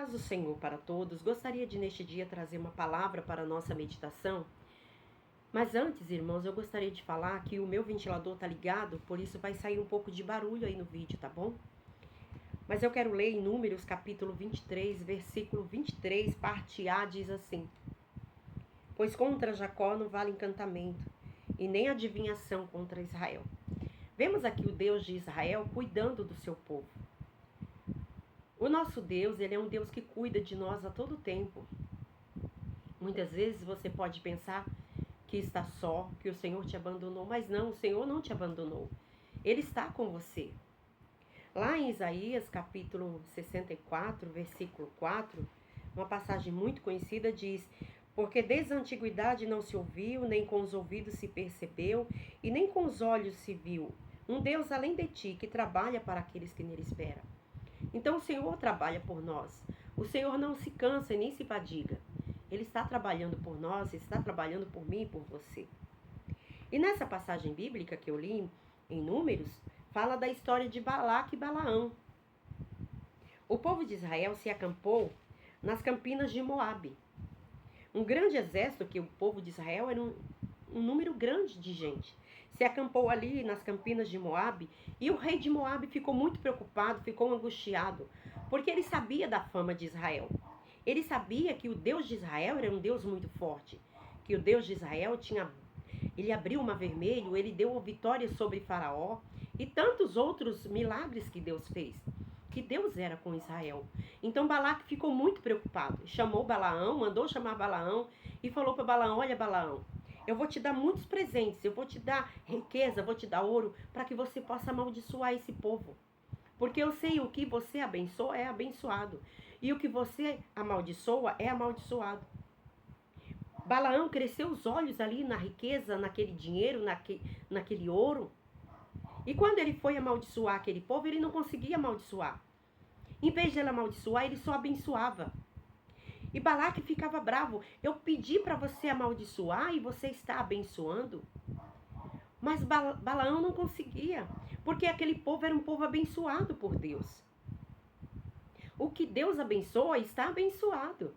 Paz do Senhor para todos. Gostaria de neste dia trazer uma palavra para a nossa meditação. Mas antes, irmãos, eu gostaria de falar que o meu ventilador tá ligado, por isso vai sair um pouco de barulho aí no vídeo, tá bom? Mas eu quero ler em Números capítulo 23, versículo 23, parte A, diz assim: Pois contra Jacó não vale encantamento, e nem adivinhação contra Israel. Vemos aqui o Deus de Israel cuidando do seu povo. O nosso Deus, ele é um Deus que cuida de nós a todo tempo. Muitas vezes você pode pensar que está só, que o Senhor te abandonou, mas não, o Senhor não te abandonou. Ele está com você. Lá em Isaías, capítulo 64, versículo 4, uma passagem muito conhecida diz: Porque desde a antiguidade não se ouviu, nem com os ouvidos se percebeu, e nem com os olhos se viu, um Deus além de ti, que trabalha para aqueles que nele esperam. Então o Senhor trabalha por nós. O Senhor não se cansa e nem se fadiga. Ele está trabalhando por nós, está trabalhando por mim e por você. E nessa passagem bíblica que eu li em Números, fala da história de Balaque e Balaão. O povo de Israel se acampou nas campinas de Moabe. Um grande exército, que o povo de Israel era um número grande de gente, se acampou ali nas campinas de Moabe, e o rei de Moabe ficou muito preocupado, ficou angustiado, porque ele sabia da fama de Israel. Ele sabia que o Deus de Israel era um Deus muito forte, que o Deus de Israel ele abriu o mar vermelho, ele deu vitória sobre Faraó e tantos outros milagres que Deus fez, que Deus era com Israel. Então Balaque ficou muito preocupado, chamou Balaão, mandou chamar Balaão e falou para Balaão: olha, Balaão, eu vou te dar muitos presentes, eu vou te dar riqueza, vou te dar ouro, para que você possa amaldiçoar esse povo. Porque eu sei o que você abençoa é abençoado, e o que você amaldiçoa é amaldiçoado. Balaão cresceu os olhos ali na riqueza, naquele dinheiro, naquele ouro. E quando ele foi amaldiçoar aquele povo, ele não conseguia amaldiçoar. Em vez de ele amaldiçoar, ele só abençoava. E Balaque ficava bravo. Eu pedi para você amaldiçoar e você está abençoando. Mas Balaão não conseguia, porque aquele povo era um povo abençoado por Deus. O que Deus abençoa está abençoado.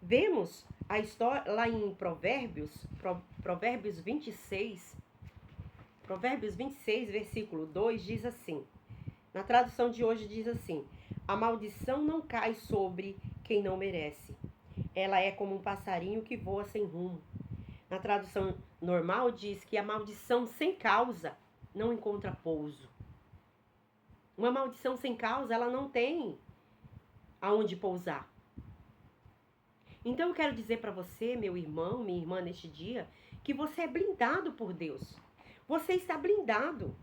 Vemos a história lá em Provérbios 26, versículo 2, diz assim. Na tradução de hoje diz assim: a maldição não cai sobre quem não merece. Ela é como um passarinho que voa sem rumo. Na tradução normal diz que a maldição sem causa não encontra pouso. Uma maldição sem causa, ela não tem aonde pousar. Então eu quero dizer para você, meu irmão, minha irmã, neste dia, que você é blindado por Deus. Você está blindado.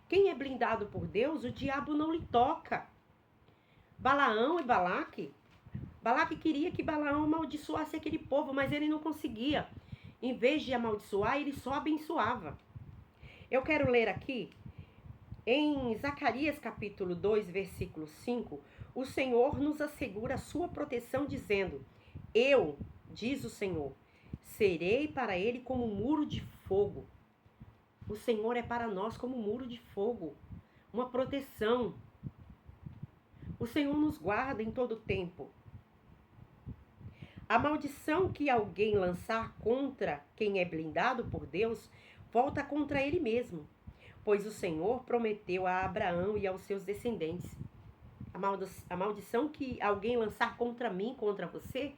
Quem é blindado por Deus, o diabo não lhe toca. Balaão e Balaque queria que Balaão amaldiçoasse aquele povo, mas ele não conseguia. Em vez de amaldiçoar, ele só abençoava. Eu quero ler aqui, em Zacarias capítulo 2, versículo 5, o Senhor nos assegura a sua proteção, dizendo: eu, diz o Senhor, serei para ele como um muro de fogo. O Senhor é para nós como um muro de fogo, uma proteção. O Senhor nos guarda em todo tempo. A maldição que alguém lançar contra quem é blindado por Deus, volta contra ele mesmo, pois o Senhor prometeu a Abraão e aos seus descendentes. A maldição que alguém lançar contra mim, contra você,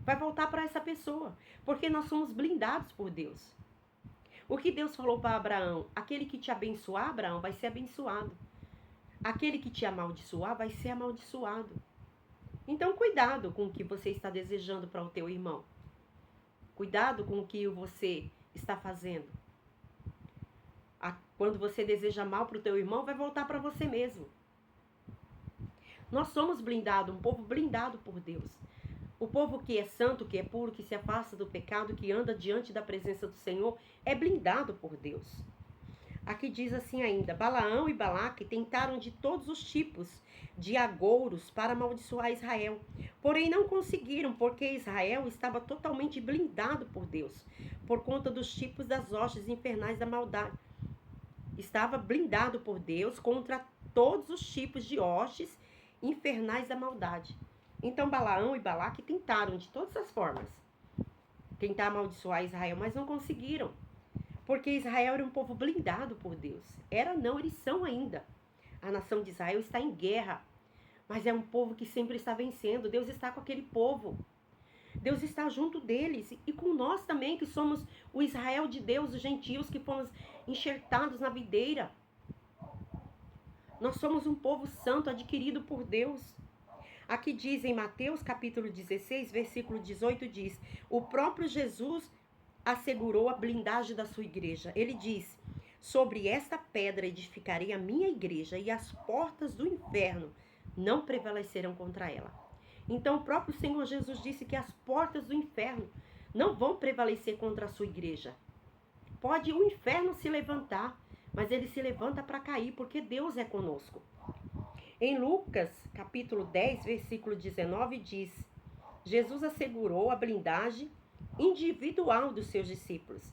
vai voltar para essa pessoa, porque nós somos blindados por Deus. O que Deus falou para Abraão: aquele que te abençoar, Abraão, vai ser abençoado. Aquele que te amaldiçoar, vai ser amaldiçoado. Então, cuidado com o que você está desejando para o teu irmão. Cuidado com o que você está fazendo. Quando você deseja mal para o teu irmão, vai voltar para você mesmo. Nós somos blindados, um povo blindado por Deus. O povo que é santo, que é puro, que se afasta do pecado, que anda diante da presença do Senhor, é blindado por Deus. Aqui diz assim ainda: Balaão e Balaque tentaram de todos os tipos de agouros para amaldiçoar Israel. Porém não conseguiram, porque Israel estava totalmente blindado por Deus, por conta dos tipos das hostes infernais da maldade. Estava blindado por Deus contra todos os tipos de hostes infernais da maldade. Então Balaão e Balaque tentaram de todas as formas tentar amaldiçoar Israel, mas não conseguiram. Porque Israel era um povo blindado por Deus. Era não, eles são ainda. A nação de Israel está em guerra, mas é um povo que sempre está vencendo. Deus está com aquele povo. Deus está junto deles e com nós também, que somos o Israel de Deus, os gentios que fomos enxertados na videira. Nós somos um povo santo adquirido por Deus. Aqui diz em Mateus capítulo 16, versículo 18, diz: o próprio Jesus assegurou a blindagem da sua igreja. Ele diz: sobre esta pedra edificarei a minha igreja e as portas do inferno não prevalecerão contra ela. Então o próprio Senhor Jesus disse que as portas do inferno não vão prevalecer contra a sua igreja. Pode o inferno se levantar, mas ele se levanta para cair, porque Deus é conosco. Em Lucas, capítulo 10, versículo 19, diz: Jesus assegurou a blindagem individual dos seus discípulos.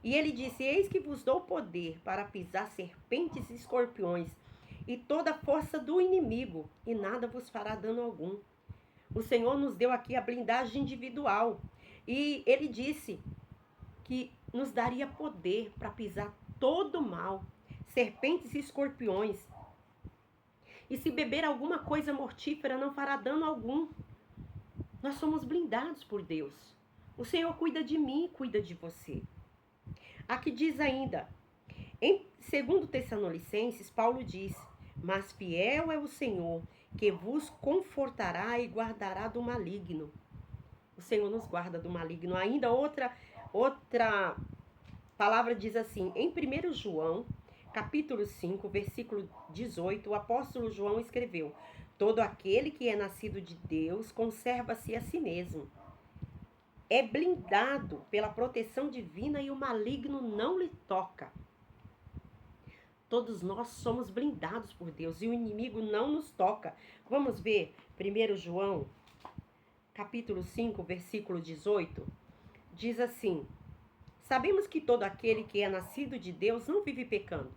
E ele disse: eis que vos dou poder para pisar serpentes e escorpiões e toda a força do inimigo, e nada vos fará dano algum. O Senhor nos deu aqui a blindagem individual. E ele disse que nos daria poder para pisar todo o mal, serpentes e escorpiões. E se beber alguma coisa mortífera, não fará dano algum. Nós somos blindados por Deus. O Senhor cuida de mim e cuida de você. Aqui diz ainda, em 2 Tessalonicenses, Paulo diz: mas fiel é o Senhor, que vos confortará e guardará do maligno. O Senhor nos guarda do maligno. Ainda outra palavra diz assim, em 1 João, capítulo 5, versículo 18, o apóstolo João escreveu: todo aquele que é nascido de Deus conserva-se a si mesmo. É blindado pela proteção divina e o maligno não lhe toca. Todos nós somos blindados por Deus e o inimigo não nos toca. Vamos ver 1 João, capítulo 5, versículo 18. Diz assim: sabemos que todo aquele que é nascido de Deus não vive pecando.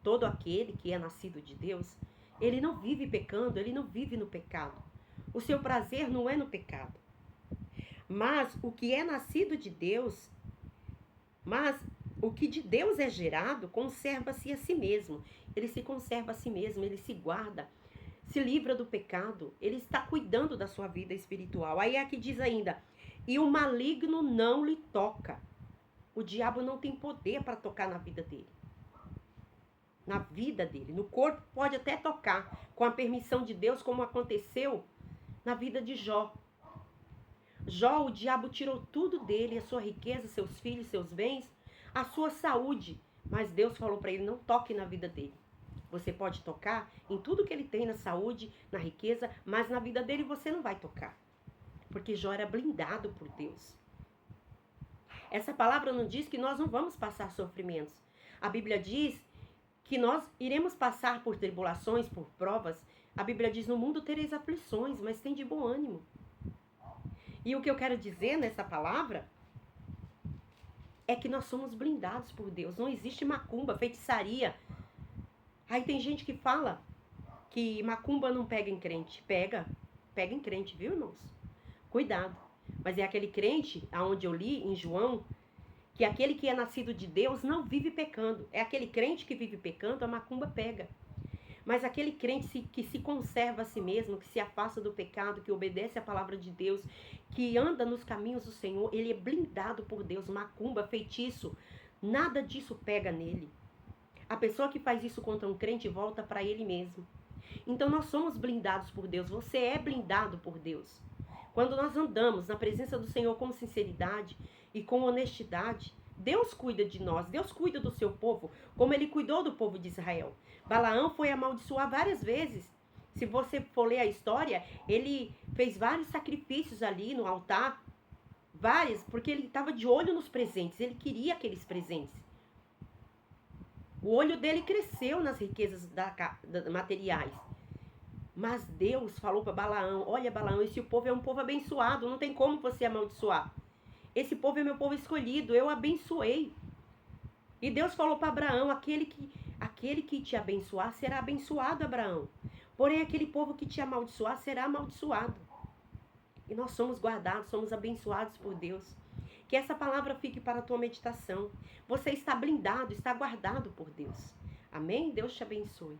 Todo aquele que é nascido de Deus, ele não vive pecando, ele não vive no pecado. O seu prazer não é no pecado. Mas o que é nascido de Deus, o que de Deus é gerado, conserva-se a si mesmo. Ele se conserva a si mesmo, ele se guarda, se livra do pecado, ele está cuidando da sua vida espiritual. Aí aqui diz ainda, e o maligno não lhe toca. O diabo não tem poder para tocar na vida dele. Na vida dele, no corpo pode até tocar, com a permissão de Deus, como aconteceu na vida de Jó. Jó, o diabo tirou tudo dele, a sua riqueza, seus filhos, seus bens, a sua saúde. Mas Deus falou para ele, não toque na vida dele. Você pode tocar em tudo que ele tem, na saúde, na riqueza, mas na vida dele você não vai tocar. Porque Jó era blindado por Deus. Essa palavra não diz que nós não vamos passar sofrimentos. A Bíblia diz que nós iremos passar por tribulações, por provas. A Bíblia diz, no mundo tereis aflições, mas tem de bom ânimo. E o que eu quero dizer nessa palavra é que nós somos blindados por Deus. Não existe macumba, feitiçaria. Aí tem gente que fala que macumba não pega em crente. Pega em crente, viu, irmãos? Cuidado. Mas é aquele crente, aonde eu li em João, que aquele que é nascido de Deus não vive pecando. É aquele crente que vive pecando, a macumba pega. Mas aquele crente que se conserva a si mesmo, que se afasta do pecado, que obedece à palavra de Deus, que anda nos caminhos do Senhor, ele é blindado por Deus. Macumba, feitiço, nada disso pega nele. A pessoa que faz isso contra um crente volta para ele mesmo. Então nós somos blindados por Deus, você é blindado por Deus. Quando nós andamos na presença do Senhor com sinceridade e com honestidade, Deus cuida de nós, Deus cuida do seu povo, como ele cuidou do povo de Israel. Balaão foi amaldiçoar várias vezes. Se você for ler a história, ele fez vários sacrifícios ali no altar, vários, porque ele estava de olho nos presentes, ele queria aqueles presentes. O olho dele cresceu nas riquezas materiais. Mas Deus falou para Balaão, olha Balaão, esse povo é um povo abençoado, não tem como você amaldiçoar. Esse povo é meu povo escolhido, eu abençoei. E Deus falou para Abraão, aquele que te abençoar será abençoado, Abraão. Porém, aquele povo que te amaldiçoar será amaldiçoado. E nós somos guardados, somos abençoados por Deus. Que essa palavra fique para a tua meditação. Você está blindado, está guardado por Deus. Amém? Deus te abençoe.